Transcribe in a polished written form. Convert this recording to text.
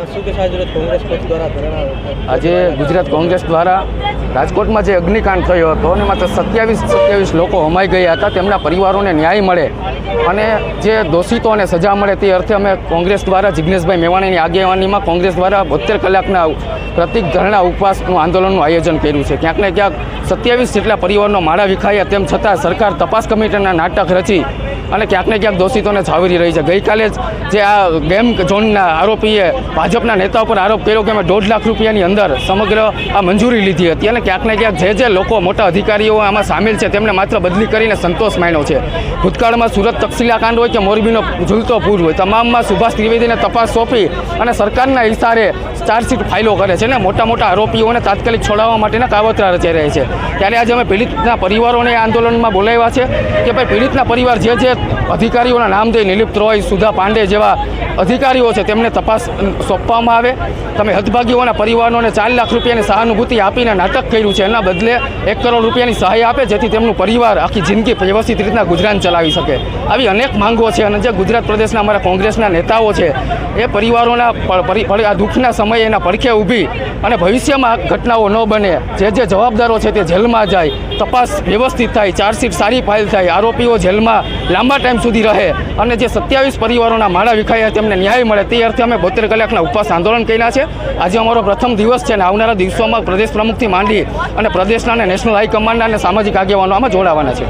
શું કે કોંગ્રેસ પક્ષ દ્વારા ધરણા આજે ગુજરાત કોંગ્રેસ દ્વારા રાજકોટમાં જે અગ્નિકાંડ થયો હતો અને માત્ર 27 લોકો હોમાઈ ગયા હતા, તેમના પરિવારોને ન્યાય મળે અને જે દોષિતોને સજા મળે તે અર્થે અમે કોંગ્રેસ દ્વારા જિગ્નેશભાઈ મેવાણીની આગેવાનીમાં કોંગ્રેસ દ્વારા 72 કલાકના પ્રતિક ધરણા ઉપવાસનું આંદોલનનું આયોજન કર્યું છે. ક્યાંક ને ક્યાંક 27 જેટલા પરિવારનો માળા વિખાયા, તેમ છતાં સરકાર તપાસ કમિટીના નાટક રચી અને ક્યાંક ને ક્યાંક દોષિતોને છાવરી રહી છે. ગઈકાલે જ જે આ ગેમ ઝોનના આરોપીએ ભાજપના નેતા ઉપર આરોપ કર્યો કે અમે 1.5 લાખ રૂપિયાની અંદર સમગ્ર આ મંજૂરી લીધી હતી અને ક્યાંક ને ક્યાંક જે લોકો મોટા અધિકારીઓ આમાં સામેલ છે તેમને માત્ર બદલી કરીને સંતોષ માન્યો છે. ભૂતકાળમાં સુરત તક્ષશિલા કાંડ હોય કે મોરબીનો ઝૂલતો પૂર હોય, તમામમાં સુભાષ ત્રિવેદીને તપાસ સોંપી અને સરકારના ઇશારે ચાર્જશીટ ફાઇલો કરે છે ને મોટા આરોપીઓને તાત્કાલિક છોડાવવા માટેના કાવતરા રચાઈ રહી છે. ત્યારે આજે અમે પીડિતના પરિવારોને આંદોલનમાં બોલાવ્યા છે કે ભાઈ પીડિતના પરિવાર જે અધિકારીઓના નામ દઈ નિલિપ્ત રોય, સુધા પાંડે જેવા અધિકારીઓ છે તેમને તપાસ સોંપવામાં આવે. તમે હદભાગીઓના પરિવારોને 4 લાખ રૂપિયાની સહાનુભૂતિ આપીને નાટક કર્યું છે, એના બદલે 1 કરોડ રૂપિયાની સહાય આપે જેથી તેમનું પરિવાર આખી જિંદગી વ્યવસ્થિત રીતના ગુજરાન ચલાવી શકે. આવી અનેક માંગો છે અને જે ગુજરાત પ્રદેશના અમારા કોંગ્રેસના નેતાઓ છે એ પરિવારોના આ દુઃખના સમયે એના પડખે ઊભી અને ભવિષ્યમાં ઘટનાઓ ન બને, જે જવાબદારો છે તે જેલમાં જાય, તપાસ વ્યવસ્થિત થાય, ચાર્જશીટ સારી ફાઇલ થાય, આરોપીઓ જેલમાં લાંબા ટાઈમ સુધી રહે અને જે 27 પરિવારોના માળા વિખાયા તેમને ન્યાય મળે તે અર્થે અમે 72 કલાકના ઉપવાસ આંદોલન કર્યા છે. આજે અમારો પ્રથમ દિવસ છે અને આવનારા દિવસોમાં પ્રદેશ પ્રમુખથી માંડી અને પ્રદેશના અને નેશનલ હાઈકમાન્ડના અને સામાજિક આગેવાનો આમાં જોડાવાના છે.